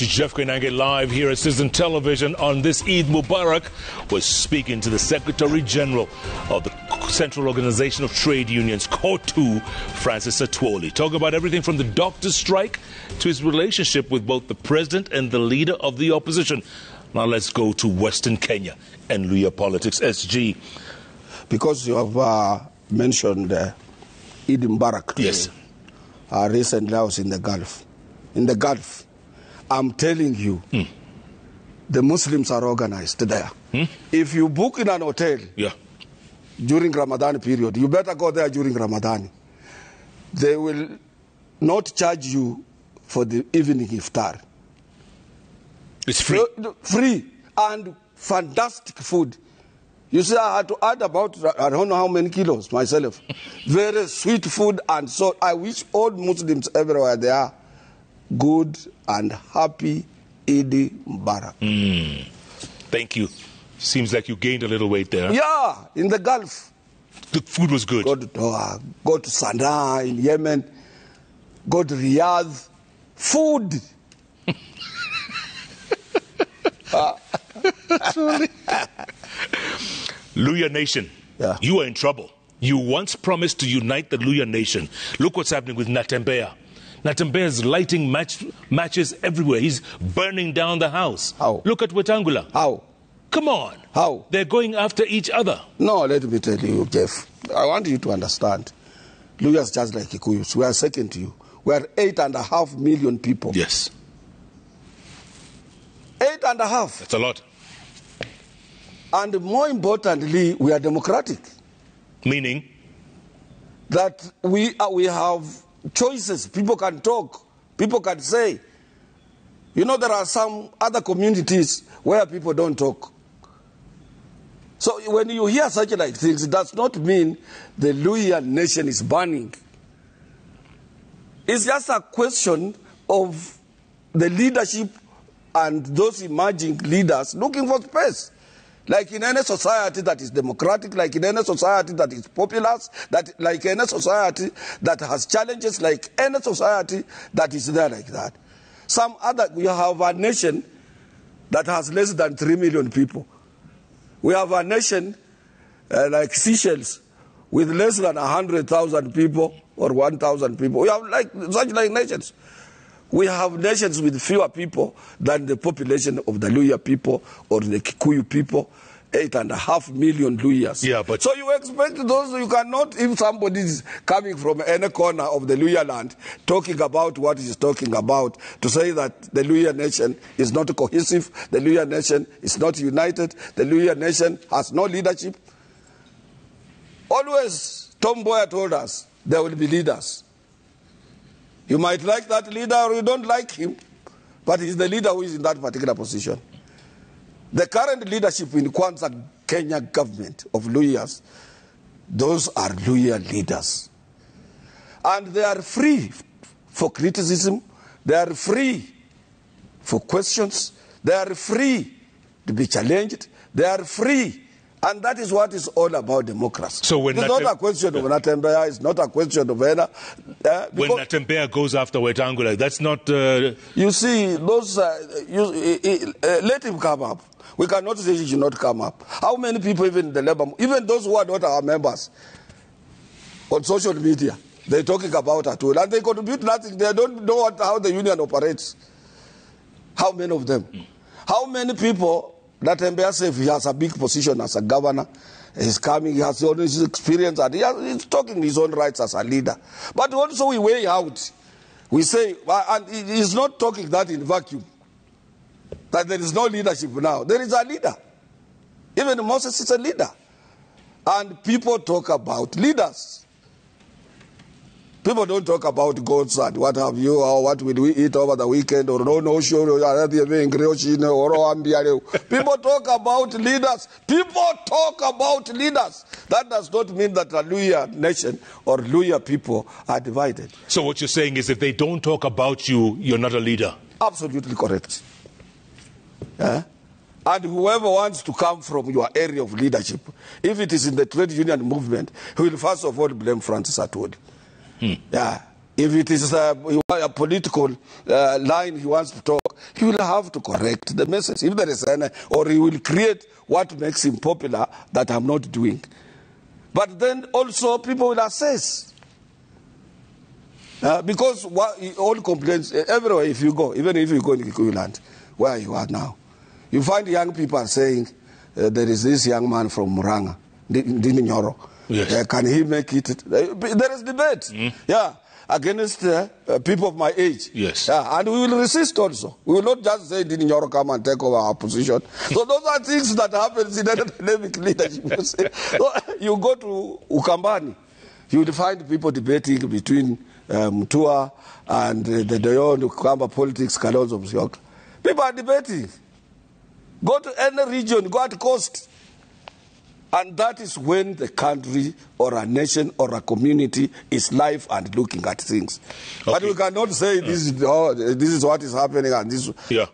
to JKLIVE here at Citizen Television on this Eid Mubarak. We're speaking to the Secretary General of the Central Organization of Trade Unions, COTU, Francis Atwoli. Talking about everything from the doctor's strike to his relationship with both the president and the leader of the opposition. Now let's go to Western Kenya and Luya politics. SG. Because you have mentioned Eid Mubarak. Yes. Recently I was in the Gulf. In the Gulf, I'm telling you, the Muslims are organized there. If you book in an hotel during Ramadan period, you better go there during Ramadan. They will not charge you for the evening iftar. It's free. Free and fantastic food. You see, I had to add about, I don't know how many kilos myself. Very sweet food, and so I wish all Muslims everywhere they are good and happy Eid Mubarak. Thank you. Seems like you gained a little weight there. Yeah, in the Gulf. The food was good. Go to Sana'a in Yemen. Go to Riyadh. Food. Luya Nation, you are in trouble. You once promised to unite the Luya Nation. Look what's happening with Natembeya. Natembeya is lighting matches everywhere. He's burning down the house. How? Look at Wetangula. How? Come on. How? They're going after each other. No, let me tell you, Jeff. I want you to understand. Luya is just like Kikuyus. We are second to you. We are 8.5 million people. Yes. 8.5. That's a lot. And more importantly, we are democratic. Meaning? That we have choices. People can talk. People can say. You know, there are some other communities where people don't talk. So when you hear such like things, it does not mean the Luya Nation is burning. It's just a question of the leadership and those emerging leaders looking for space. Like in any society that is democratic, like in any society that is populous, like any society that has challenges, like any society that is there like that. We have a nation that has less than 3 million people. We have a nation like Seychelles with less than 100,000 people or 1,000 people. We have such nations. We have nations with fewer people than the population of the Luya people or the Kikuyu people, 8.5 million Luyas. Yeah, but so you expect those, you cannot, if somebody is coming from any corner of the Luya land, talking about what he's talking about, to say that the Luya nation is not cohesive, the Luya nation is not united, the Luya nation has no leadership. Always, Tom Mboya told us, there will be leaders. You might like that leader or you don't like him, but he's the leader who is in that particular position. The current leadership in Kwanza Kenya government of Luyas, those are Luya leaders. And they are free for criticism, they are free for questions, they are free to be challenged, they are free. And that is what is all about democracy. So when it's not a question of Natembeya, it's not a question of when Natembeya goes after Wetangula, that's not... You see, those... let him come up. We cannot say he should not come up. How many people even in the labor... Even those who are not our members on social media, they're talking about Atwoli, and they contribute nothing. They don't know how the union operates. How many of them? How many people... Natembeya says he has a big position as a governor. He's coming, he has all his experience, and he's talking his own rights as a leader. But also we weigh out. We say, and he's not talking that in vacuum, that there is no leadership now. There is a leader. Even Moses is a leader. And people talk about leaders. People don't talk about gods and what have you, or what will we eat over the weekend, or no show, people talk about leaders. People talk about leaders. That does not mean that a Luya nation or Luya people are divided. So what you're saying is if they don't talk about you, you're not a leader? Absolutely correct. And whoever wants to come from your area of leadership, if it is in the trade union movement, he will first of all blame Francis Atwoli. If it is a political line he wants to talk, he will have to correct the message. If there is any, or he will create what makes him popular that I'm not doing. But then also people will assess. Because all complaints, everywhere if you go, even if you go in Kikuyu land, where you are now, you find young people are saying, there is this young man from Muranga, Ndini Nyoro. Yes. Can he make it? There is debate. Yeah. Against people of my age. Yes. And we will resist also. We will not just say, did Nyoro come and take over our position? So those are things that happen in academic leadership. So you go to Ukambani, you will find people debating between Mutua and the Doyon Ukamba politics, Kalonzo Musyoka. People are debating. Go to any region, go at coast. And that is when the country or a nation or a community is live and looking at things. Okay. But we cannot say this is what is happening and this. Yeah.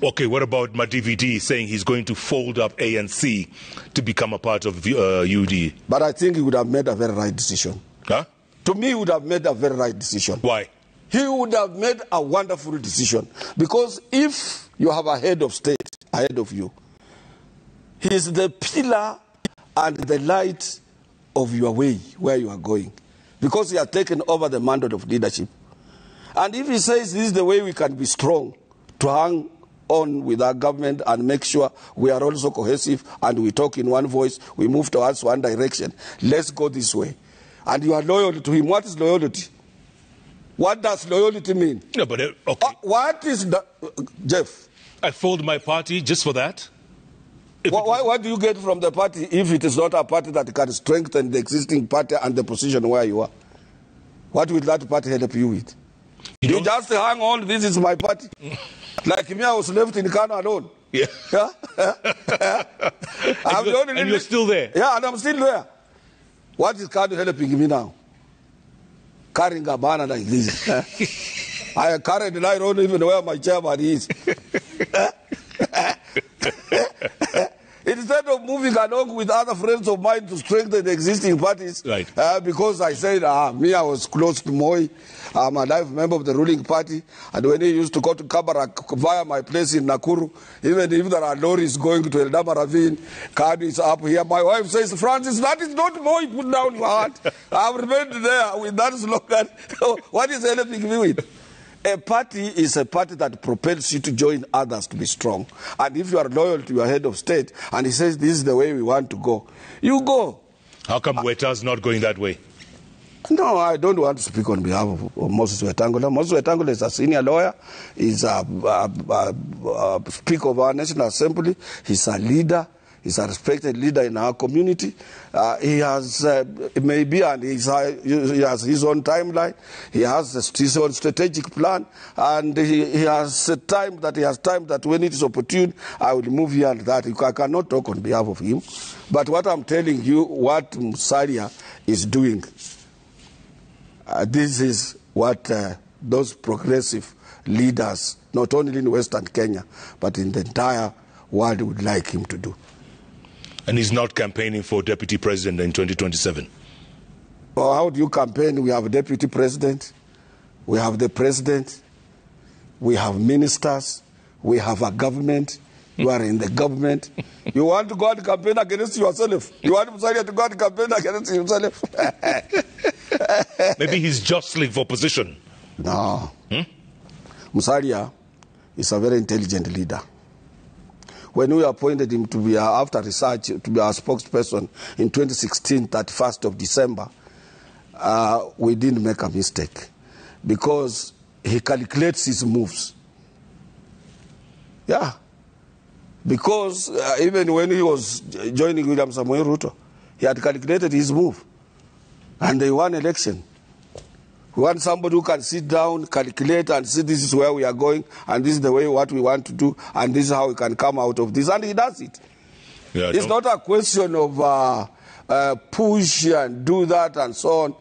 Okay. What about Madividi saying he's going to fold up ANC to become a part of UD? But I think he would have made a very right decision. Huh? To me, he would have made a very right decision. Why? He would have made a wonderful decision, because if you have a head of state ahead of you, he is the pillar and the light of your way, where you are going, because he has taken over the mandate of leadership. And if he says this is the way we can be strong to hang on with our government and make sure we are also cohesive and we talk in one voice, we move towards one direction, let's go this way. And you are loyal to him. What is loyalty? What does loyalty mean? No, but okay. What is Jeff? I fold my party just for that? What do you get from the party if it is not a party that can strengthen the existing party and the position where you are? What will that party help you with? You just hang on, this is my party. Like me, I was left in Kano alone. Yeah. And you're still there? Yeah, and I'm still there. What is Kano helping me now? Carrying a banner like this. I carried the line, I don't even know where my chairman is. Instead of moving along with other friends of mine to strengthen the existing parties, right. Because I said, I was close to Moi, I'm a life member of the ruling party, and when he used to go to Kabarak via my place in Nakuru, even if there are lorries going to Eldama Ravine, Kadu is up here. My wife says, Francis, that is not Moi, put down your heart. I've remained there with that slogan. What is helping me with? A party is a party that propels you to join others to be strong. And if you are loyal to your head of state and he says this is the way we want to go, you go. How come Weta's not going that way? No, I don't want to speak on behalf of Moses Wetangula. Moses Wetangula is a senior lawyer. He's a Speaker of our National Assembly. He's a leader. He's a respected leader in our community. He has maybe, and he has his own timeline. He has his own strategic plan, and he has time that when it is opportune, I will move here and that. I cannot talk on behalf of him. But what I'm telling you, what Musalia is doing, this is what those progressive leaders, not only in Western Kenya, but in the entire world, would like him to do. And he's not campaigning for deputy president in 2027? Well, how do you campaign? We have a deputy president, we have the president, we have ministers, we have a government. You are in the government. You want to go and campaign against yourself? You want Musalia to go and campaign against himself? Maybe he's jostling for position. No. Musalia is a very intelligent leader. When we appointed him to be, after research, to be our spokesperson in 2016, 31st of December, we didn't make a mistake, because he calculates his moves. Yeah. Because even when he was joining William Samoei Ruto, he had calculated his move. And they won election. We want somebody who can sit down, calculate, and see this is where we are going, and this is the way what we want to do, and this is how we can come out of this. And he does it. Yeah, it's not a question of push and do that and so on.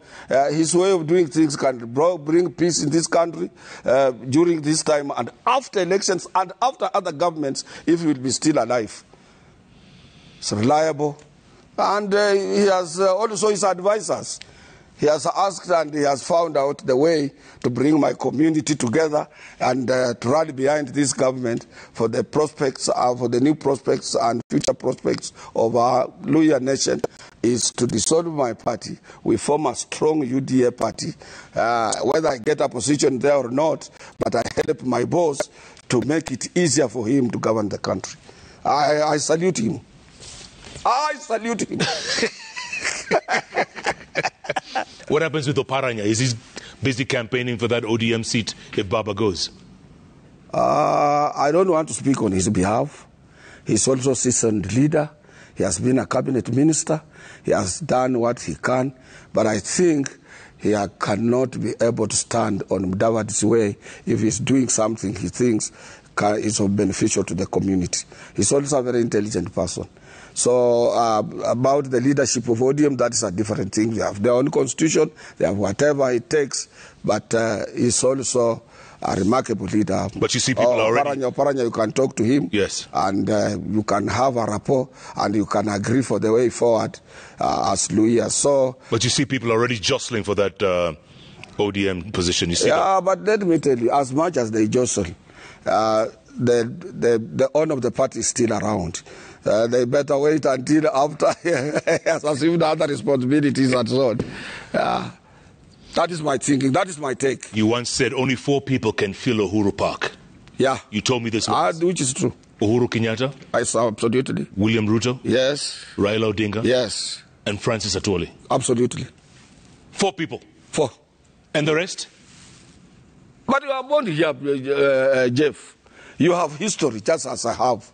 His way of doing things can bring peace in this country during this time and after elections and after other governments, if he will be still alive. It's reliable. And he has also his advisors. He has asked and he has found out the way to bring my community together and to rally behind this government for the prospects, for the new prospects and future prospects of our Luhya nation, is to dissolve my party. We form a strong UDA party. Whether I get a position there or not, but I help my boss to make it easier for him to govern the country. I salute him. I salute him. What happens with Oparanya? Is he busy campaigning for that ODM seat if Baba goes? I don't want to speak on his behalf. He's also a seasoned leader. He has been a cabinet minister. He has done what he can. But I think he cannot be able to stand on Mudavadi's way if he's doing something he thinks is beneficial to the community. He's also a very intelligent person. So about the leadership of ODM, that is a different thing. They have their own constitution, they have whatever it takes, but he's also a remarkable leader. But you see people already... Oparanya, you can talk to him, yes, and you can have a rapport, and you can agree for the way forward as Luhya. So, but you see people already jostling for that ODM position, you see that? But let me tell you, as much as they jostle, the honor of the party is still around. They better wait until after has assumed other responsibilities and so on. That is my thinking. That is my take. You once said only 4 people can fill Uhuru Park. Yeah. You told me this once. Which is true. Uhuru Kenyatta? I saw, absolutely. William Ruto? Yes. Raila Odinga? Yes. And Francis Atwoli? Absolutely. 4 people? 4. And the rest? But you are born here, Jeff. You have history, just as I have.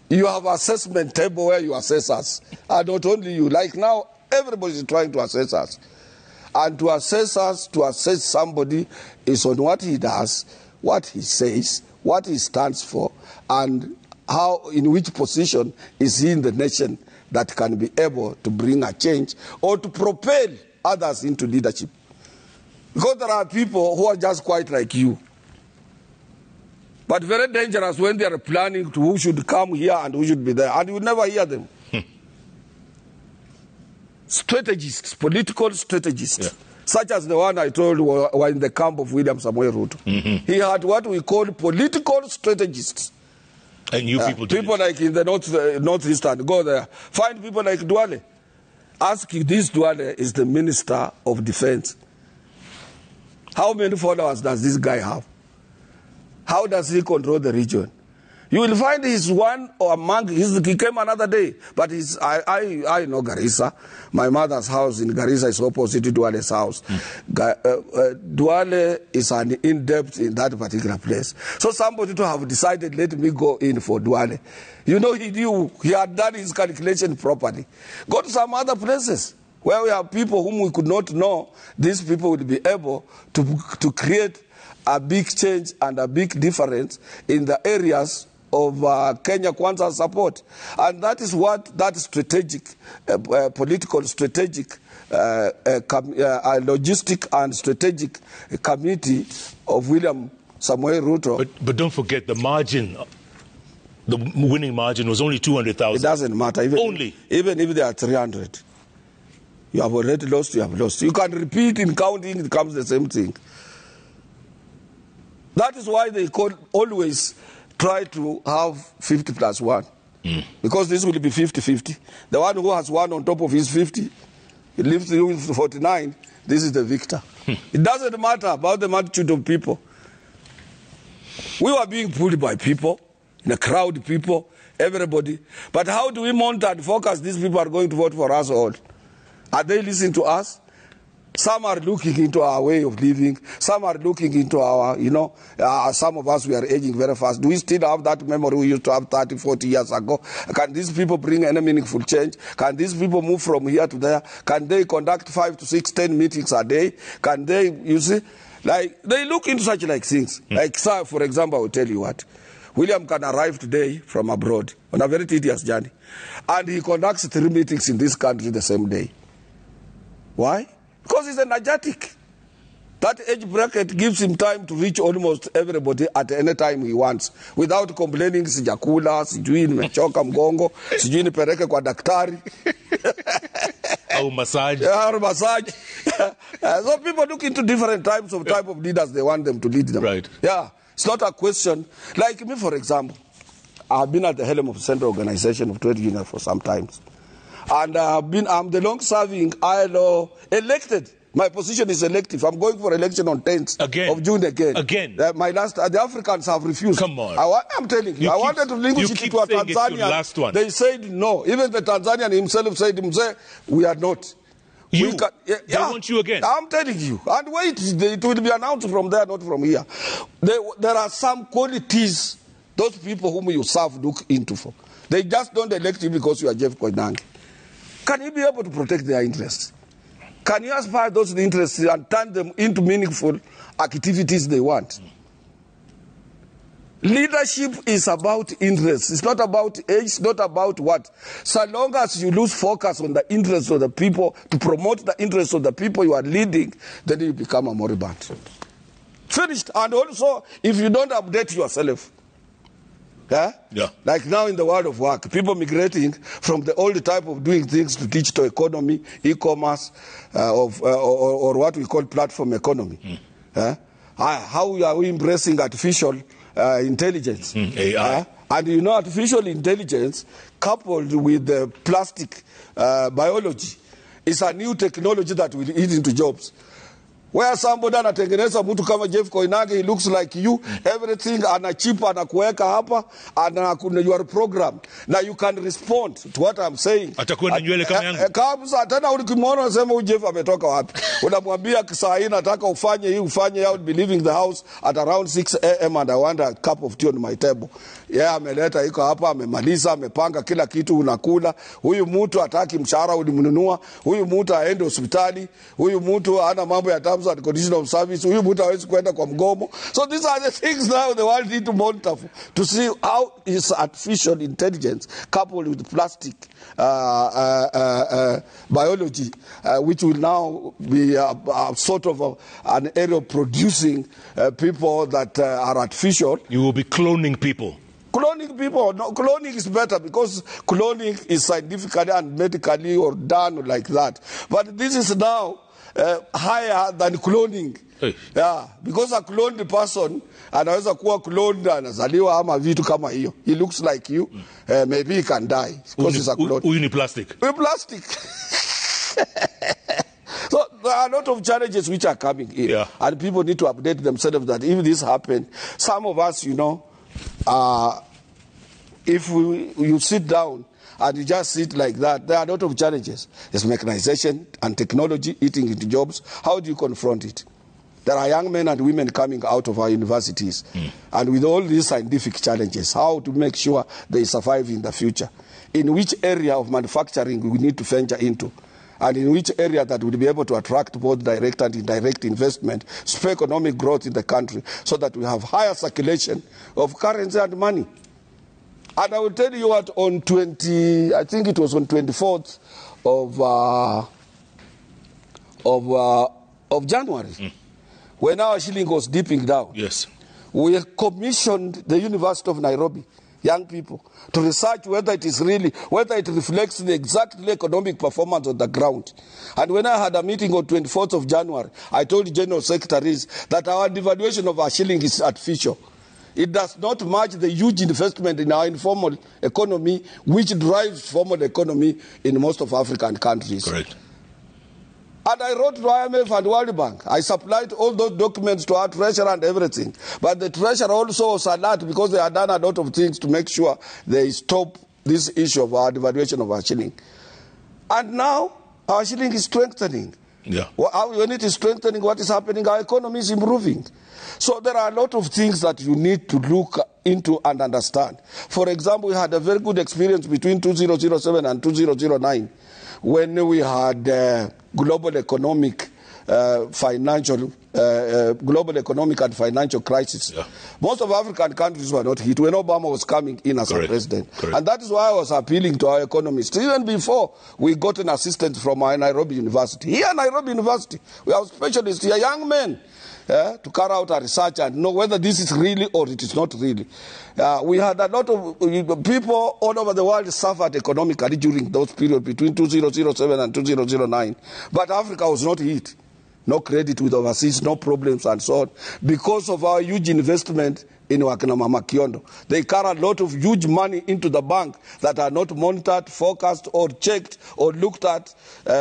You have assessment table where you assess us. And not only you. Like now, everybody is trying to assess us. And to assess us, to assess somebody, is on what he does, what he says, what he stands for, and how, in which position is he in the nation that can be able to bring a change or to propel others into leadership. Because there are people who are just quite like you. But very dangerous when they are planning to who should come here and who should be there. And you will never hear them. Strategists, political strategists, such as the one I told were in the camp of William Samuel Ruto. He had what we call political strategists. And you people do people like in the northeastern, go there. Find people like Duale. Ask if this Duale is the Minister of Defense. How many followers does this guy have? How does he control the region? You will find he's one or among he came another day, but I know Garissa. My mother's house in Garissa is opposite to Duale's house. Duale is an in-depth in that particular place. So somebody to have decided, let me go in for Duale. You know, he knew, he had done his calculation properly. Go to some other places where we have people whom we could not know. These people will be able to create a big change and a big difference in the areas of Kenya Kwanza support. And that is what that strategic, political strategic, logistic and strategic committee of William Samuel Ruto. But don't forget the margin. The winning margin was only 200,000. It doesn't matter. Even if they are 300. You have already lost, you have lost. You can repeat in counting, it comes the same thing. That is why they always try to have 50 plus 1. Because this will be 50-50. The one who has 1 on top of his 50, he leaves you with 49, this is the victor. It doesn't matter about the multitude of people. We were being pulled by people, in a crowd people, everybody. But how do we monitor and focus these people are going to vote for us all? Are they listening to us? Some are looking into our way of living. Some are looking into our, some of us, we are aging very fast. Do we still have that memory we used to have 30, 40 years ago? Can these people bring any meaningful change? Can these people move from here to there? Can they conduct 5 to 6, 10 meetings a day? Can they, you see? Like, they look into such like things. Like, for example, I will tell you what. William can arrive today from abroad on a very tedious journey. And he conducts 3 meetings in this country the same day. Why? Because he's energetic. That age bracket gives him time to reach almost everybody at any time he wants, without complaining, sijakula, sijui nimechoka mgongo, sijui nipeleke kwa daktari. Or massage. Yeah, or massage. So people look into different type of leaders they want them to lead them. Right. Yeah. It's not a question. Like me, for example, I've been at the helm of the Central Organization of Trade Unions for some time. And I'm the long-serving ILO elected. My position is elective. I'm going for election on 10th of June again. The Africans have refused. Come on. I'm telling you. I wanted to linguish it to a Tanzanian. They said no. Even the Tanzanian himself said, we are not. They want you again. I'm telling you. And wait, it will be announced from there, not from here. There are some qualities those people whom you serve look into for. They just don't elect you because you are Jeff Koinange. Can you be able to protect their interests? Can you aspire those interests and turn them into meaningful activities they want? Leadership is about interests. It's not about age, it's not about what. So long as you lose focus on the interests of the people, to promote the interests of the people you are leading, then you become a moribund. Finished. And also, if you don't update yourself, like now in the world of work, people migrating from the old type of doing things to digital economy, e-commerce, or what we call platform economy. How are we embracing artificial intelligence? AI. And you know, artificial intelligence coupled with the plastic biology is a new technology that will eat into jobs. Where somebody anatengeneza mtu kama Jeff Koinange, he looks like you, everything, anachipa, anakuweka hapa, and you are programmed. Now you can respond to what I'm saying. Atakuwa na nywele kama yangu. Kabisa, tena ukimwona unasema huyu Jeff ametoka wapi? Unamwambia saa hii nataka ufanye hii, ufanye. I would be leaving the house at around 6 a.m. and I want a cup of tea on my table. Ameleta iko hapa, amemaliza, amepanga kila kitu, unakula. Huyu mtu hataki mshahara ulimnunua, huyu mtu aende hospitali, huyu mtu ana mambo ya terms and conditions of service, huyu mtu hawezi kwenda kwa mgomo. So these are the things now the world need to monitor to see how is artificial intelligence coupled with plastic biology, which will now be sort of an area of producing people that are artificial. You will be cloning people. Cloning people, no, cloning is better because cloning is scientifically and medically or done like that. But this is now higher than cloning. Hey. Yeah, because a cloned person anaweza kuwa cloned anazaliwa ama vitu kama hiyo. He looks like you. Maybe he can die because he's a clone. Huyu ni plastic. Plastic. So there are a lot of challenges which are coming in. Yeah. And people need to update themselves that if this happened, some of us, you know, if you sit down and you just sit like that, there are a lot of challenges. There's mechanization and technology eating into jobs. How do you confront it? There are young men and women coming out of our universities. And with all these scientific challenges, how to make sure they survive in the future? In which area of manufacturing we need to venture into? And in which area that will be able to attract both direct and indirect investment, spur economic growth in the country, so that we have higher circulation of currency and money. And I will tell you what, on I think it was on 24th of January, when our shilling was dipping down, yes, we commissioned the University of Nairobi, young people, to research whether it reflects the exact economic performance on the ground. And when I had a meeting on 24th of January, I told the general secretaries that our devaluation of our shilling is artificial. It does not match the huge investment in our informal economy, which drives formal economy in most of African countries. Correct. And I wrote to IMF and World Bank. I supplied all those documents to our treasurer and everything. But the treasurer also was alert because they had done a lot of things to make sure they stop this issue of our devaluation of our shilling. And now our shilling is strengthening. Yeah. When it is strengthening, what is happening? Our economy is improving. So there are a lot of things that you need to look into and understand. For example, we had a very good experience between 2007 and 2009 when we had global economic financial global economic and financial crisis. Yeah. Most of African countries were not hit when Obama was coming in as a president. Correct. And that is why I was appealing to our economists. Even before we got an assistance from our Nairobi University. Here at Nairobi University, we have specialists here, young men, to carry out a research and know whether this is really or it is not really. We had a lot of people all over the world suffered economically during those periods between 2007 and 2009. But Africa was not hit. No credit with overseas, no problems and so on. Because of our huge investment in Wakina Mama Kiondo. They carry a lot of huge money into the bank that are not monitored, forecast or checked or looked at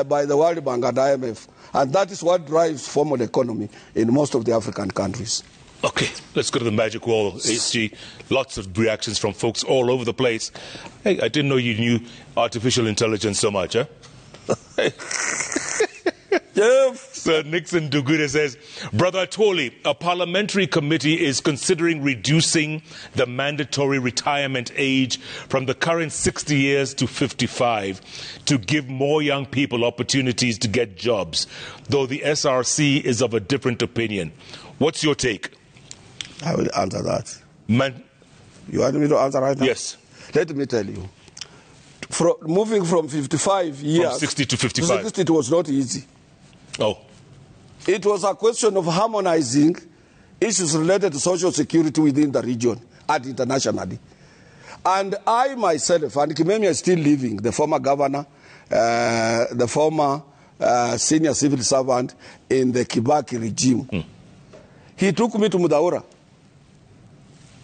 by the World Bank and IMF. And that is what drives formal economy in most of the African countries. Okay, let's go to the magic wall, HG. Lots of reactions from folks all over the place. Hey, I didn't know you knew artificial intelligence so much, huh? Sir Nixon Dugude says, Brother Atwoli, a parliamentary committee is considering reducing the mandatory retirement age from the current 60 years to 55 to give more young people opportunities to get jobs, though the SRC is of a different opinion. What's your take? I will answer that. You want me to answer right now? Yes. Let me tell you. Moving from 55 years... From 60 to 55. To 60, it was not easy. Oh. It was a question of harmonizing issues related to social security within the region and internationally. And I myself, and Kimemi is still living, the former governor, the former senior civil servant in the Kibaki regime. He took me to Mudaura.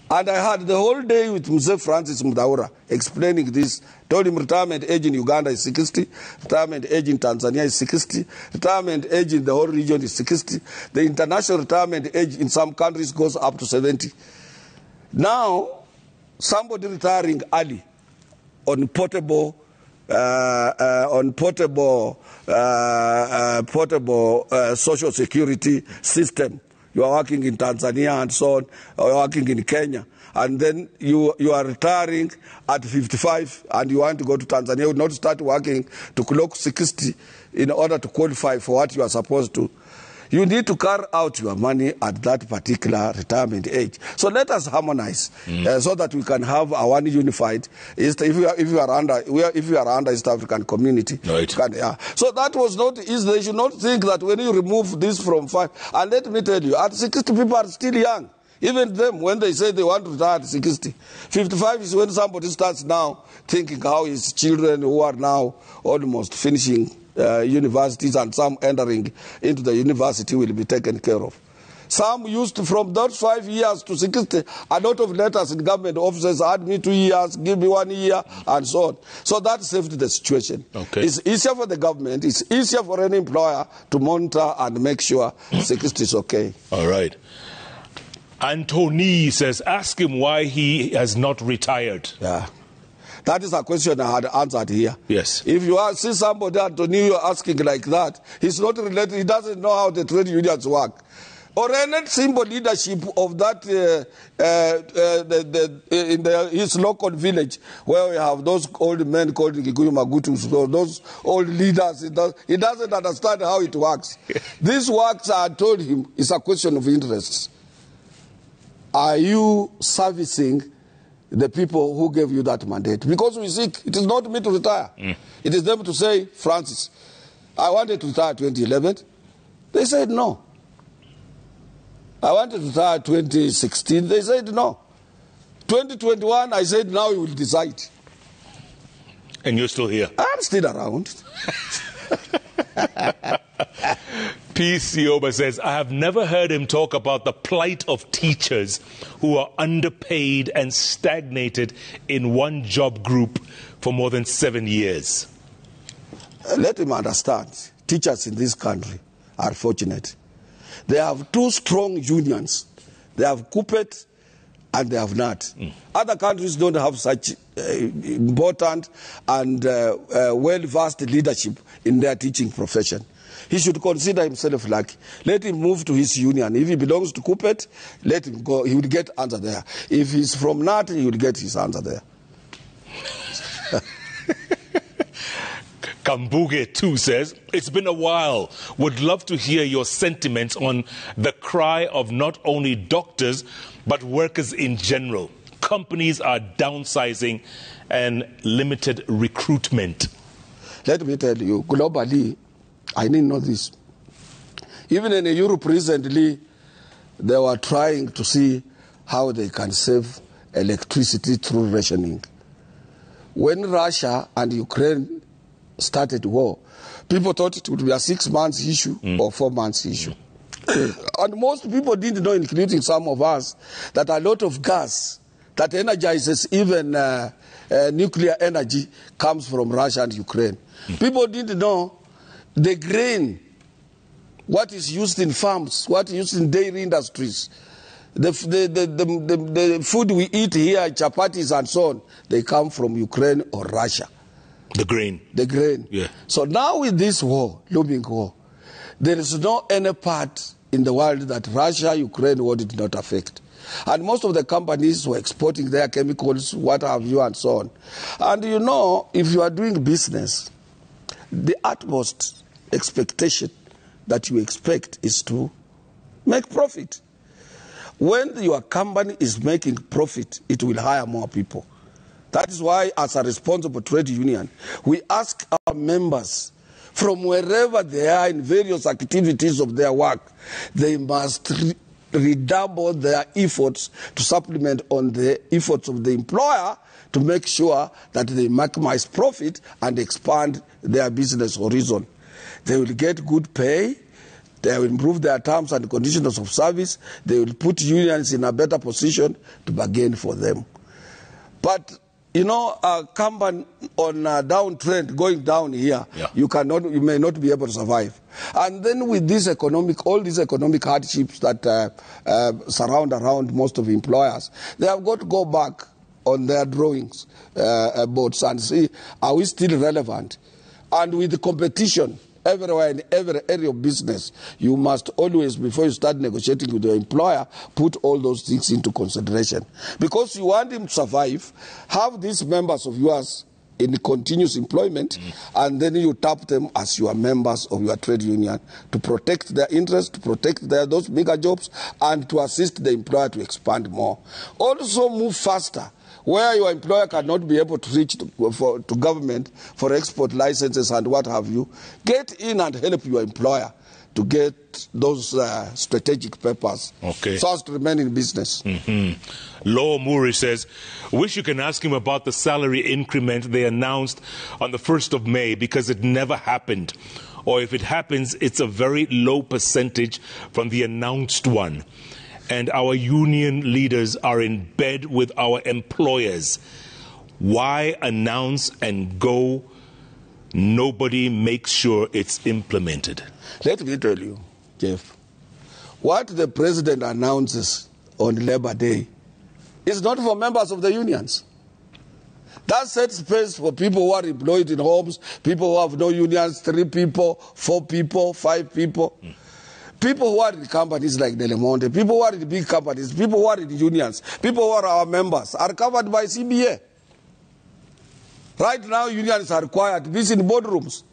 And I had the whole day with Mzee Francis Mudaura explaining this. Told him retirement age in Uganda is 60, retirement age in Tanzania is 60, retirement age in the whole region is 60. The international retirement age in some countries goes up to 70. Now, somebody retiring early on portable social security system. You are working in Tanzania and so on, or you are working in Kenya, and then you are retiring at 55 and you want to go to Tanzania, you will not start working to clock 60 in order to qualify for what you are supposed to. You need to carry out your money at that particular retirement age. So let us harmonize so that we can have a one unified East. If you are under East African community, right. So that was not easy. They should not think that when you remove this from 5, and let me tell you, at 60 people are still young. Even them, when they say they want to retire at 60, 55 is when somebody starts now thinking how his children who are now almost finishing universities and some entering into the university will be taken care of. Some used to, from those 5 years to 60, a lot of letters in government offices, add me 2 years, give me 1 year, and so on. So that saved the situation. Okay. It's easier for the government, it's easier for any employer to monitor and make sure 60 is okay. All right. Anthony says, ask him why he has not retired. Yeah. That is a question I had answered here. Yes. If you see somebody, Anthony, you're asking like that, he's not related, he doesn't know how the trade unions work. Or any simple leadership of that in his local village, where we have those old men called Gikuyu Magutus, those old leaders, he doesn't understand how it works. This works, I told him, is a question of interests. Are you servicing the people who gave you that mandate? Because we seek, it is not me to retire. It is them to say, Francis, I wanted to retire 2011. They said no. I wanted to retire 2016. They said no. 2021, I said now you will decide. And you're still here? I'm still around. Peace Yoba says, I have never heard him talk about the plight of teachers who are underpaid and stagnated in one job group for more than 7 years. Let him understand, teachers in this country are fortunate. They have 2 strong unions. They have KUPPET and they have NAT. Other countries don't have such important and well-versed leadership in their teaching profession. He should consider himself lucky. Let him move to his union. If he belongs to KUPPET, let him go. He will get answer there. If he's from NAT, he will get his answer there. Kambuge too says, it's been a while. Would love to hear your sentiments on the cry of not only doctors, but workers in general. Companies are downsizing and limited recruitment. Let me tell you, globally, I didn't know this. Even in Europe recently, they were trying to see how they can save electricity through rationing. When Russia and Ukraine started war, people thought it would be a 6 months issue or 4 months issue. And most people didn't know, including some of us, that a lot of gas that energizes even nuclear energy comes from Russia and Ukraine. People didn't know the grain, what is used in farms, what is used in dairy industries, the food we eat here, chapatis and so on, they come from Ukraine or Russia. The grain. The grain. Yeah. So now with this war, looming war, there is no any part in the world that Russia, Ukraine war did not affect. And most of the companies were exporting their chemicals, what have you, and so on. And you know, if you are doing business, the utmost expectation that you expect is to make profit. When your company is making profit, it will hire more people. That is why, as a responsible trade union, we ask our members from wherever they are in various activities of their work, they must redouble their efforts to supplement on the efforts of the employer to make sure that they maximize profit and expand their business horizon. They will get good pay. They will improve their terms and conditions of service. They will put unions in a better position to bargain for them. But you know, a company on a downtrend going down here, you may not be able to survive. And then with this all these economic hardships that surround around most of the employers, they have got to go back on their drawings boards and see, are we still relevant? And with the competition everywhere in every area of business, you must always, before you start negotiating with your employer, put all those things into consideration. Because you want him to survive, have these members of yours in continuous employment, and then you tap them as your members of your trade union to protect their interests, to protect those bigger jobs, and to assist the employer to expand more. Also move faster. Where your employer cannot be able to reach to government for export licenses and what have you, get in and help your employer to get those strategic papers so as to remain in business. Law Muri says, wish you can ask him about the salary increment they announced on the 1st of May because it never happened. Or if it happens, it's a very low percentage from the announced one. And our union leaders are in bed with our employers. Why announce and go? Nobody makes sure it's implemented. Let me tell you, Jeff, what the president announces on Labor Day is not for members of the unions. That sets space for people who are employed in homes, people who have no unions, 3 people, 4 people, 5 people. People who are in companies like Del Monte, people who are in big companies, people who are in unions, people who are our members are covered by CBA. Right now, unions are required to be in boardrooms,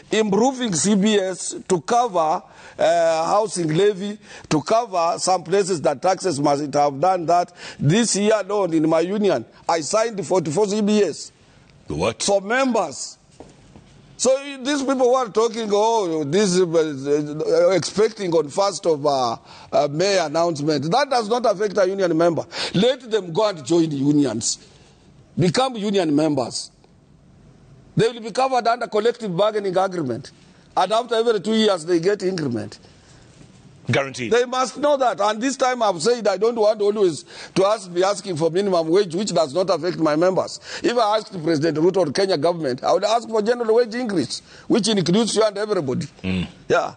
improving CBS to cover housing levy, to cover some places that taxes must have done that. This year alone in my union, I signed 44 CBS. What? For members. So these people who are talking, this expecting on 1st of May announcement, that does not affect a union member. Let them go and join unions. Become union members. They will be covered under collective bargaining agreement. And after every 2 years, they get increment. Guaranteed. They must know that. And this time I've said I don't want always to be asking for minimum wage, which does not affect my members. If I asked President Ruto or Kenya government, I would ask for general wage increase, which includes you and everybody. Yeah.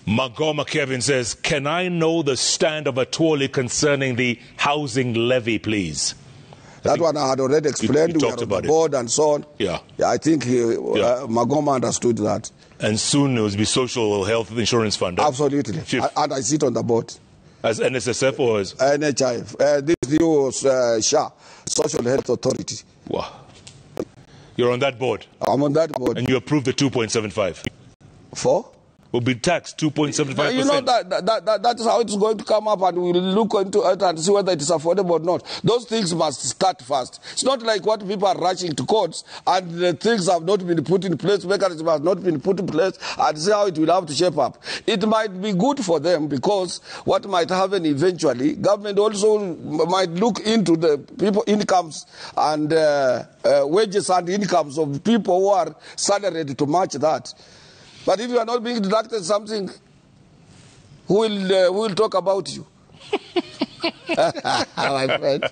Magoma Kevin says, can I know the stand of Atwoli concerning the housing levy, please? That one I had already explained. We are on the board and so on. Yeah. I think Magoma understood that. And soon it will be Social Health Insurance Fund. Absolutely. And I sit on the board. As NSSF or as? NHIF. This new SHA, Social Health Authority. Wow. You're on that board? I'm on that board. And you approve the 2.75? For? Will be taxed 2.75%. You know, that is how it's going to come up, and we'll look into it and see whether it is affordable or not. Those things must start first. It's not like what people are rushing to courts and the things have not been put in place, mechanism has not been put in place, and see how it will have to shape up. It might be good for them, because what might happen eventually, government also might look into the people incomes and wages and incomes of people who are salaried to match that. But if you are not being deducted something, who will talk about you? My friend.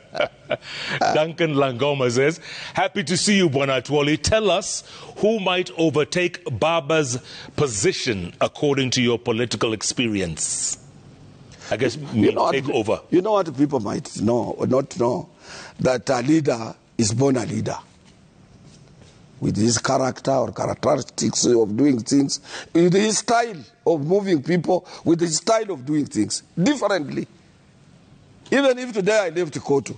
Duncan Langoma says, happy to see you, Bwana Atwoli. Tell us who might overtake Baba's position according to your political experience. I guess take over. You know what people might know or not know? That a leader is born a leader. With his character or characteristics of doing things, with his style of moving people, with his style of doing things differently. Even if today I left Kotu,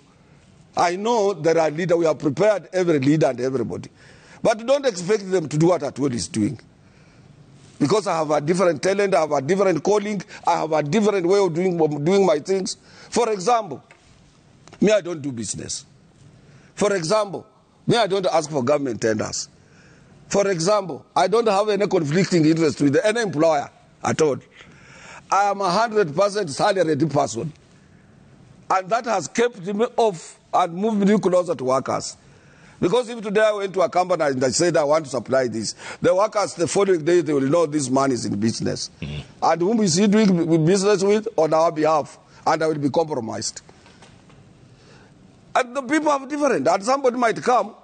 I know there are leaders, we have prepared every leader and everybody. But don't expect them to do what Atwoli is doing. Because I have a different talent, I have a different calling, I have a different way of doing my things. For example, me, I don't do business. For example, me, I don't ask for government tenders. For example, I don't have any conflicting interest with any employer at all. I am 100% salaried person. And that has kept me off and moved me closer to workers. Because if today I went to a company and I said I want to supply this, the workers the following day, they will know this man is in business. And whom is he doing business with on our behalf? And I will be compromised. And the people are different. And somebody might come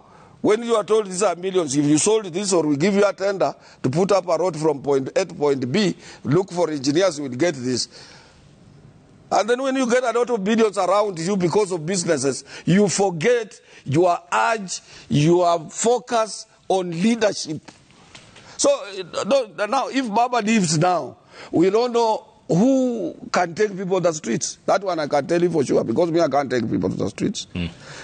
when you are told these are millions. If you sold this, or we give you a tender to put up a road from point A to point B, look for engineers, you will get this. And then when you get a lot of billions around you because of businesses, you forget your urge, your focus on leadership. So now, if Baba leaves now, we don't know who can take people to the streets. That one I can tell you for sure, because me, I can't take people to the streets.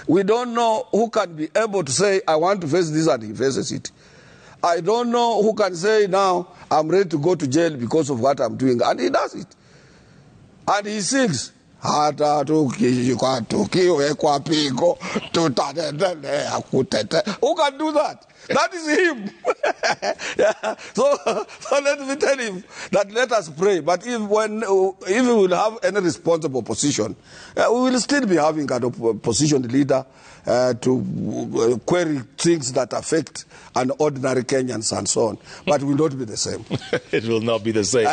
We don't know who can be able to say, I want to face this, and he faces it. I don't know who can say now, I'm ready to go to jail because of what I'm doing, and he does it. And he sings, who can do that? That is him. Yeah. So let me tell him that let us pray. But if we will have any responsible position, we will still be having an opposition leader to query things that affect an ordinary Kenyans and so on. But it will not be the same. It will not be the same.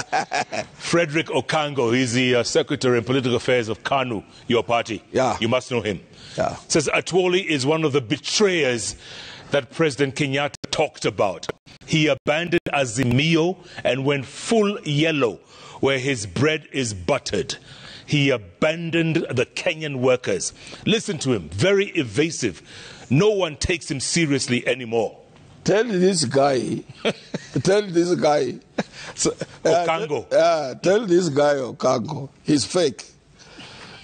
Frederick Okango, he's the Secretary in Political Affairs of KANU, your party. Yeah. You must know him. Yeah. Says Atwoli is one of the betrayers that President Kenyatta talked about. He abandoned Azimio and went full yellow, where his bread is buttered. He abandoned the Kenyan workers. Listen to him, very evasive. No one takes him seriously anymore. Tell this guy, tell this guy, Okango. Tell this guy Okango, he's fake.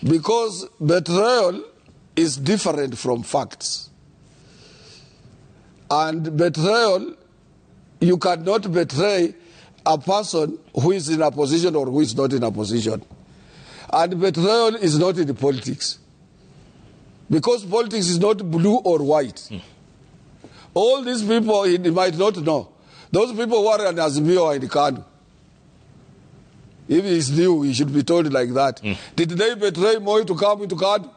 Because betrayal is different from facts. And betrayal, you cannot betray a person who is in a position or who is not in a position. And betrayal is not in politics. Because politics is not blue or white. All these people, he might not know. Those people who are in Azimio are in KANU. If he is new, he should be told like that. Did they betray Moi to come into KANU?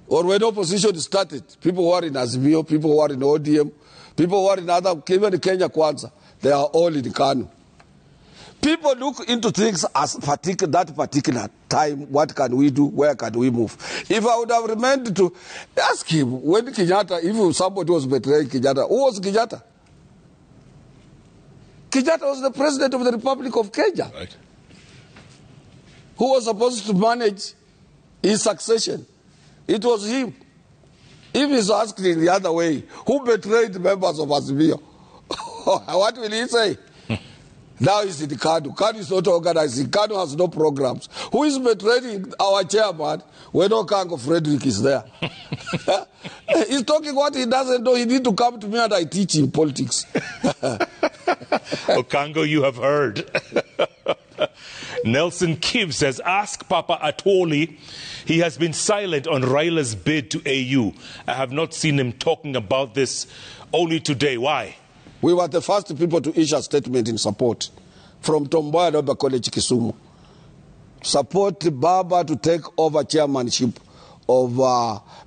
Or when opposition started, people who are in Azimio, people who are in ODM, people who are in other, even Kenya Kwanza, they are all in KANU. People look into things as that particular time. What can we do? Where can we move? If I would have remained to ask him, when Kenyatta, if somebody was betraying Kenyatta, who was Kenyatta? Kenyatta was the president of the Republic of Kenya. Right. Who was supposed to manage his succession? It was him. If he's asked in the other way, who betrayed members of Azimio? What will he say? Now it's in the KANU. KANU is not organizing. KANU has no programs. Who is betraying our chairman when Okango Frederick is there? He's talking what he doesn't know. He need to come to me and I teach him politics. Okango, you have heard. Nelson Kim says, ask Papa Atwoli. He has been silent on Raila's bid to AU. I have not seen him talking about this, only today. Why? We were the first people to issue a statement in support from Tomboya Noba College, Kisumu. Support Baba to take over chairmanship of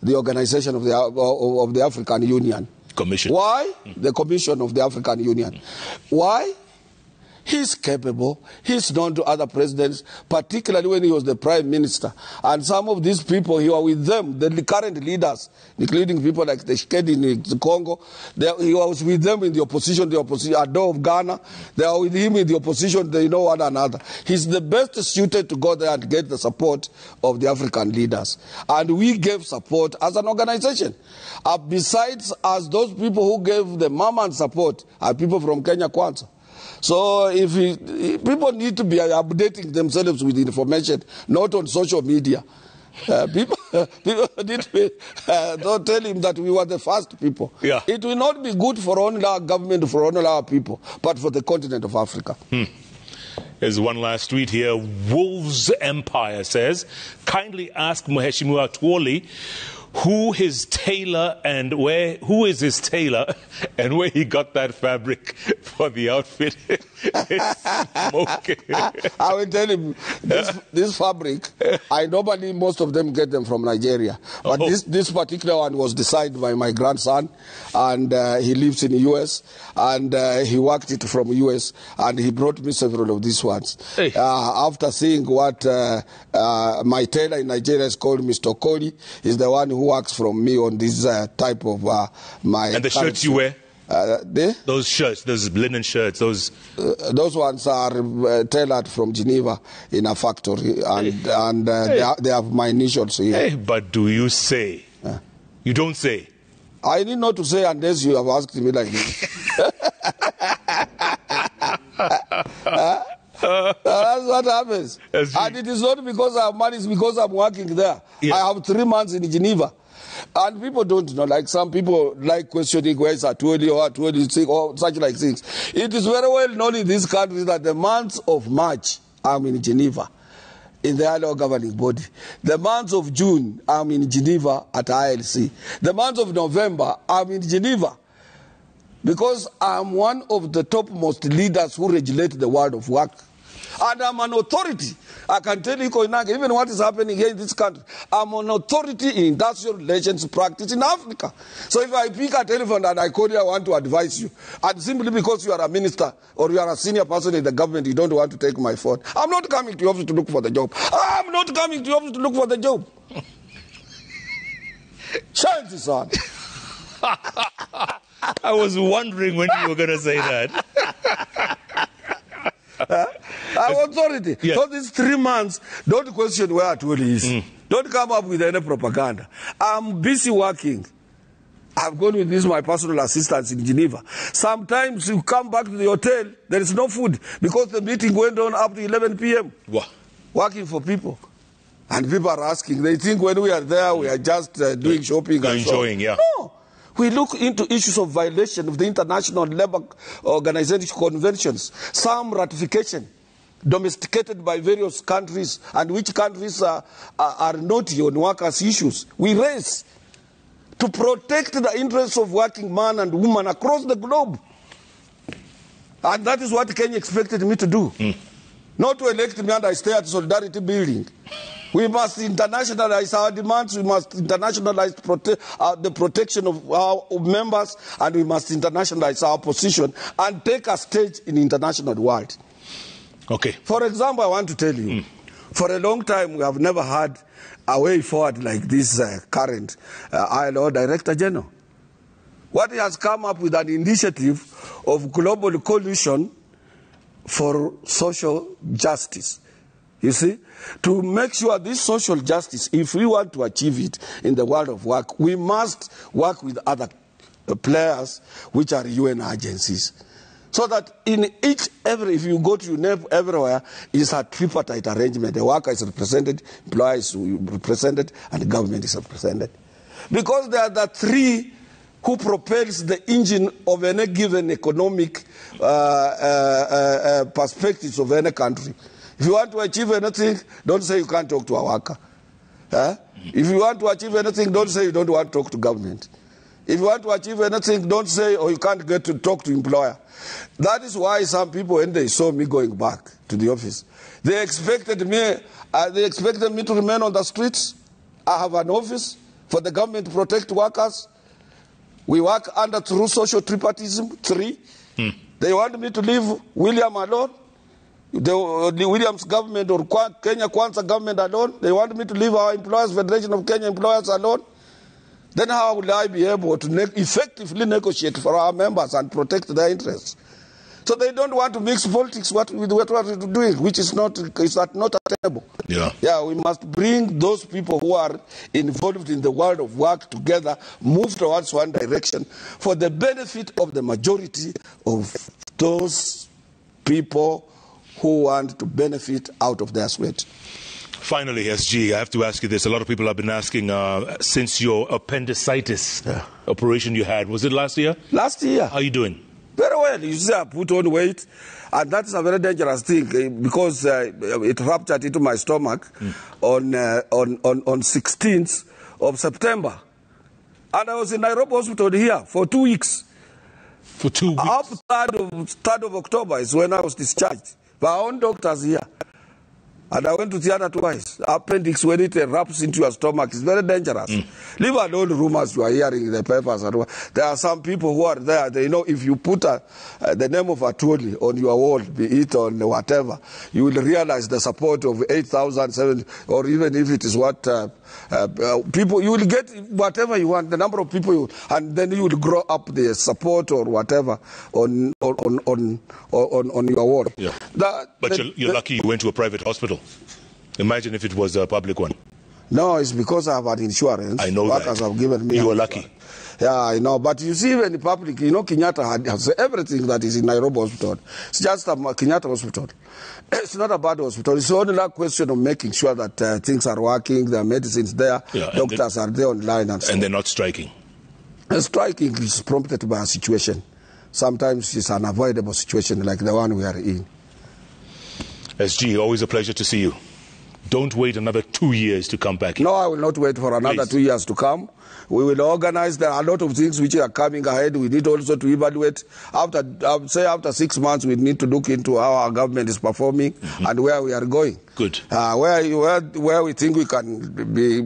the organization of the African Union. Commission. Why? The Commission of the African Union. Why? He's capable. He's known to other presidents, particularly when he was the prime minister. And some of these people, he was with them, the current leaders, including people like the Shikedi in the Congo. He was with them in the opposition Ado of Ghana. They are with him in the opposition. They know one another. He's the best suited to go there and get the support of the African leaders. And we gave support as an organization. Besides us, those people who gave the mama support are people from Kenya Kwanza. So people need to be updating themselves with information, not on social media. People need to be, don't tell him that we were the first people. Yeah. It will not be good for only our government, for only our people, but for the continent of Africa. There's one last tweet here. Wolves Empire says, kindly ask Mheshimiwa Atwoli who is his tailor and where he got that fabric for the outfit. It's smoking. I will tell him this fabric, most of them get them from Nigeria. But this particular one was designed by my grandson, and he lives in the US, and he worked it from US, and he brought me several of these ones. Hey. After seeing what my tailor in Nigeria is called Mr. Koli, is the one who works from me on this type of my... And the shirts you wear? Those shirts, those linen shirts, those ones are tailored from Geneva in a factory, and they have my initials here. Hey, but do you say? You don't say? I need not to say unless you have asked me like this. That's what happens. And it is not because I have money, it's because I'm working there. Yeah. I have 3 months in Geneva. And people don't know, like some people like questioning where is Atwoli or Atwoli or such like things. It is very well known in this country that the month of March, I'm in Geneva, in the ILO governing body. The month of June, I'm in Geneva at ILC. The month of November, I'm in Geneva. Because I'm one of the topmost leaders who regulate the world of work. And I'm an authority. I can tell you, Koinaka, even what is happening here in this country, I'm an authority in industrial relations practice in Africa. So if I pick a telephone and I call you, I want to advise you, and simply because you are a minister or you are a senior person in the government, you don't want to take my phone, I'm not coming to your office to look for the job. I'm not coming to your office to look for the job. Shine this on. I was wondering when you were going to say that. I'm authority. Yeah. So these 3 months, don't question where Atwoli is. Don't come up with any propaganda. I'm busy working. I've gone with this, my personal assistants in Geneva. Sometimes you come back to the hotel, there is no food because the meeting went on up to 11 p.m. Wow. Working for people. And people are asking, they think when we are there, we are just doing shopping and enjoying, yeah. No. We look into issues of violation of the International Labour Organization conventions, some ratification, domesticated by various countries, and which countries are naughty on workers' issues. We raise to protect the interests of working man and woman across the globe. And that is what Kenya expected me to do. Not to elect me and I stay at Solidarity Building. We must internationalize our demands, we must internationalize the protection of our members, and we must internationalize our position and take a stage in the international world. Okay. For example, I want to tell you, for a long time we have never had a way forward like this current ILO Director General. What he has come up with an initiative of global coalition for social justice. You see, to make sure this social justice, if we want to achieve it in the world of work, we must work with other players which are UN agencies. So that in if you go to UNEP everywhere, it's a tripartite arrangement. The worker is represented, employer is represented, and the government is represented. Because they are the three who propels the engine of any given economic perspectives of any country. If you want to achieve anything, don't say you can't talk to a worker. If you want to achieve anything, don't say you don't want to talk to government. If you want to achieve anything, don't say, you can't get to talk to employer. That is why some people, when they saw me going back to the office, they expected me to remain on the streets. I have an office for the government to protect workers. We work under through social tripartism, They want me to leave William alone, the Williams government or Kenya Kwanza government alone. They want me to leave our Employers Federation of Kenya employers alone. Then how will I be able to effectively negotiate for our members and protect their interests? So they don't want to mix politics with what we're doing, which is not attainable. Yeah, we must bring those people who are involved in the world of work together, move towards one direction for the benefit of the majority of those people who want to benefit out of their sweat. Finally, SG, I have to ask you this. A lot of people have been asking, since your appendicitis operation you had, was it last year? Last year. How are you doing? Very well. You see, I put on weight, and that's a very dangerous thing because it ruptured into my stomach on 16th of September. And I was in Nairobi hospital here for 2 weeks. For 2 weeks? Up 3rd of October is when I was discharged. By our own doctors here. And I went to theater twice. Appendix, when it erupts into your stomach, is very dangerous. Leave alone rumors you are hearing in the papers. There are some people who are there. They know if you put the name of Atwoli on your wall, be it on whatever, you will realize the support of 8,000, 7,000, or even if it is what people, you will get whatever you want, the number of people, and then you will grow up the support or whatever on your wall. Yeah. But you're lucky you went to a private hospital. Imagine if it was a public one. No, it's because I have an insurance. I know Workers have given me. You were lucky. Yeah, I know. But you see, even in public, Kenyatta has everything that is in Nairobi hospital. It's just a Kenyatta hospital. It's not a bad hospital. It's only a question of making sure that things are working, there are medicines there, doctors are there online, and so on. And they're not striking. And striking is prompted by a situation. Sometimes it's an unavoidable situation like the one we are in. SG, always a pleasure to see you. Don't wait another 2 years to come back. No, I will not wait for another 2 years to come. We will organize. There are a lot of things which are coming ahead. We need also to evaluate. I would say after 6 months, we need to look into how our government is performing and where we are going. Good. Where we think we can be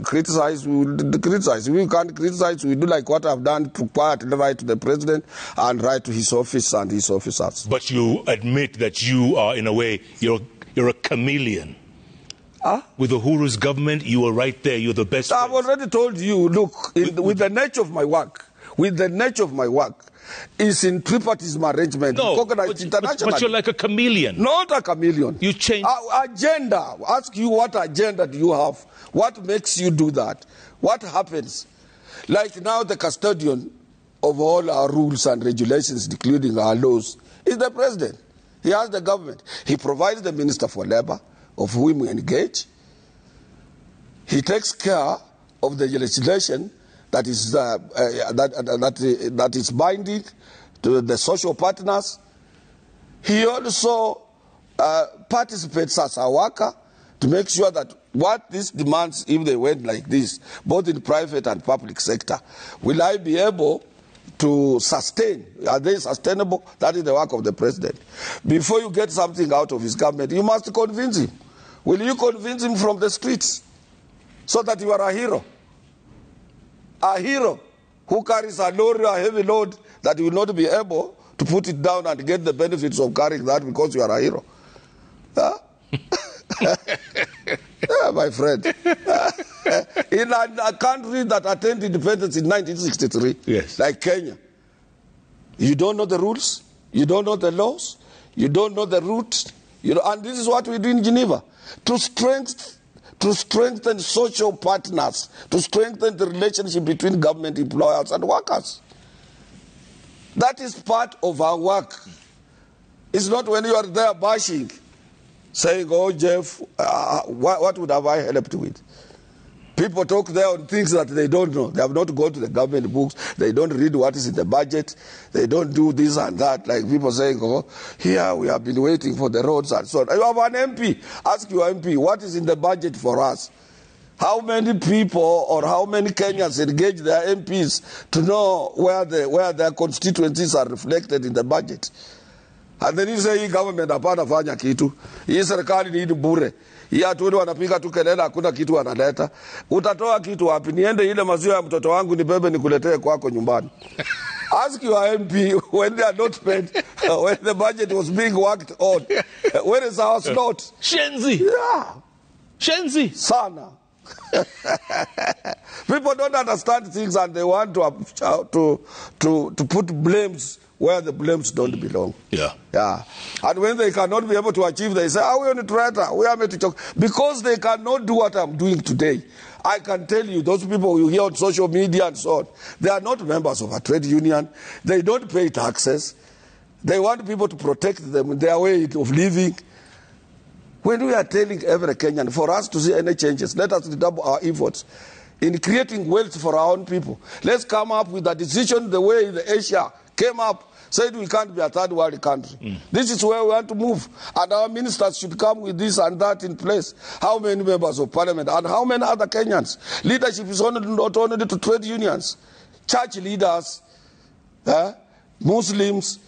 criticized, we will criticize. If we can't criticize, we do like what I've done, to quietly write to the president and write to his office and his officers. But you admit that you are, in a way, you're a chameleon. With Uhuru's government, you were right there. You're the best. I've already told you, look, with the nature of my work, is in tripartism arrangement. No, but you're like a chameleon. Not a chameleon. You change. Agenda. Ask you what agenda do you have? What makes you do that? What happens? Like now the custodian of all our rules and regulations, including our laws, is the president. He has the government. He provides the Minister for Labor, of whom we engage. He takes care of the legislation that is that is binding to the social partners. He also participates as a worker to make sure that what these demands, if they went like this, both in private and public sector, will I be able to sustain? Are they sustainable? That is the work of the president. Before you get something out of his government, you must convince him. Will you convince him from the streets so that you are a hero? A hero who carries a lorry, a heavy load, that you will not be able to put it down and get the benefits of carrying that because you are a hero. Huh? Yeah, my friend. In a country that attained independence in 1963, yes, like Kenya, you don't know the rules, you don't know the laws, you don't know the route, and this is what we do in Geneva. To strengthen social partners, to strengthen the relationship between government employers and workers. That is part of our work. It's not when you are there bashing, saying, oh, Jeff, what would have I helped with? People talk there on things that they don't know. They have not gone to the government books. They don't read what is in the budget. They don't do this and that. Like people saying, oh, here we have been waiting for the roads and so on. You have an MP. Ask your MP, what is in the budget for us? How many people or how many Kenyans engage their MPs to know where their constituencies are reflected in the budget? And then you say, government hapana fanya kitu. Hii serikali ni bure. Hii Atwoli wanapiga tu kelele, hakuna kitu wanaleta. Utatoa kitu wapi? Niende ile maziwa ya mtoto wangu nibebe nikuletee kwako nyumbani. Ask your MP when they are not paid, when the budget was being worked on. Where is our slot? Shenzi. Yeah. Shenzi. Sana. People don't understand things and they want to put blames where the blames don't belong. Yeah. Yeah. And when they cannot be able to achieve, they say, we are on a traitor. We are meant to talk. Because they cannot do what I'm doing today. I can tell you, those people you hear on social media and so on, they are not members of a trade union. They don't pay taxes. They want people to protect them, their way of living. When we are telling every Kenyan, for us to see any changes, let us redouble our efforts in creating wealth for our own people. Let's come up with a decision the way the Asia came up, said we can't be a third world country. This is where we want to move. And our ministers should come with this and that in place. How many members of parliament and how many other Kenyans? Leadership is not only to trade unions, church leaders, Muslims,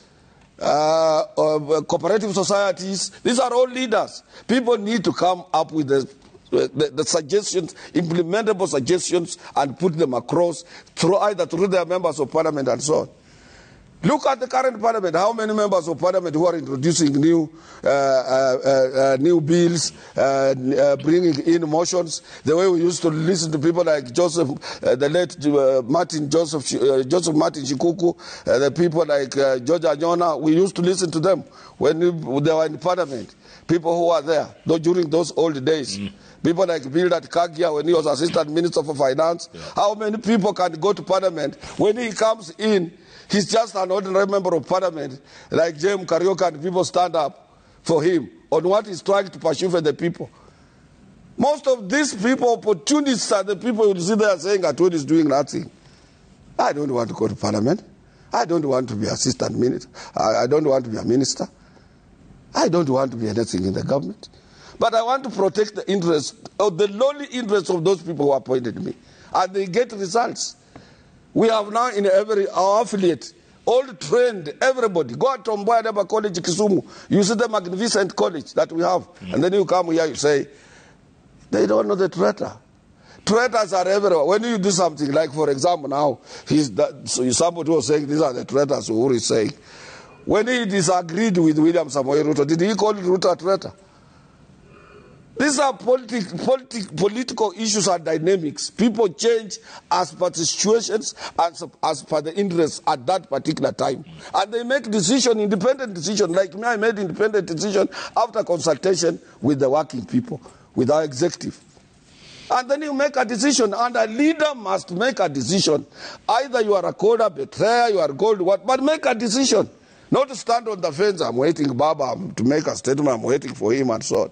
cooperative societies. These are all leaders. People need to come up with the suggestions, implementable suggestions, and put them across either through their members of parliament and so on. Look at the current parliament. How many members of parliament who are introducing new bills, bringing in motions? The way we used to listen to people like Joseph, the late Joseph Martin Shikuku, the people like George Anyona. We used to listen to them when they were in parliament. People who were there during those old days. People like Bildad Kagia when he was assistant minister for finance. Yeah. How many people can go to parliament? When he comes in, he's just an ordinary member of parliament, like James Karioka, and people stand up for him on what he's trying to pursue for the people. Most of these people, opportunists, are the people you see there saying Atwoli is doing nothing. I don't want to go to parliament. I don't want to be assistant minister. I don't want to be a minister. I don't want to be anything in the government. But I want to protect the interests, of the lowly interests of those people who appointed me. And they get results. We have now in our affiliate, all trained, everybody. Go to Mboya Deba College, Kisumu. You see the magnificent college that we have. And then you come here, you say, they don't know the traitor. Traitors are everywhere. When you do something, like for example now, somebody was saying these are the traitors who is saying. When he disagreed with William Samoei Ruto, did he call Ruto a traitor? These are political issues and dynamics. People change as per the situations and as per the interests at that particular time. And they make independent decision. Like me, I made independent decision after consultation with the working people, with our executive. And then you make a decision, and a leader must make a decision. Either you are a coder, betrayer, you are called what, but make a decision. Not to stand on the fence, I'm waiting Baba to make a statement, I'm waiting for him and so on.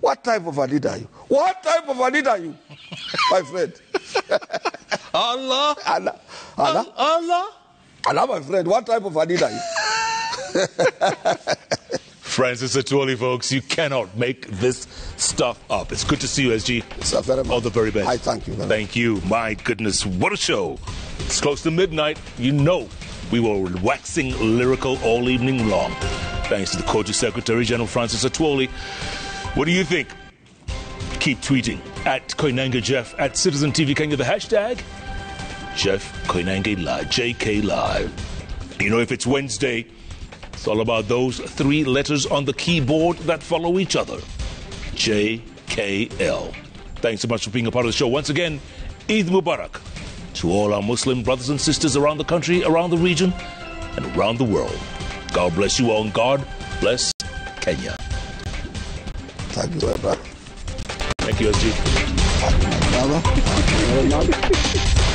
What type of a leader are you? What type of a leader are you, my friend? Allah, my friend. What type of a leader are you? Francis Atwoli, folks, you cannot make this stuff up. It's good to see you, SG. It's very much. All the very best. I thank you. Thank you. My goodness, what a show. It's close to midnight. You know we were waxing lyrical all evening long. Thanks to the Court Secretary General Francis Atwoli. What do you think? Keep tweeting at Koinange Jeff, at Citizen TV Kenya, the hashtag Jeff Koinange Live, JKLIVE. You know, if it's Wednesday, it's all about those three letters on the keyboard that follow each other. JKL. Thanks so much for being a part of the show. Once again, Eid Mubarak to all our Muslim brothers and sisters around the country, around the region, and around the world. God bless you all, and God bless Kenya. Thank you, brother. Thank you, SG. Thank you, brother.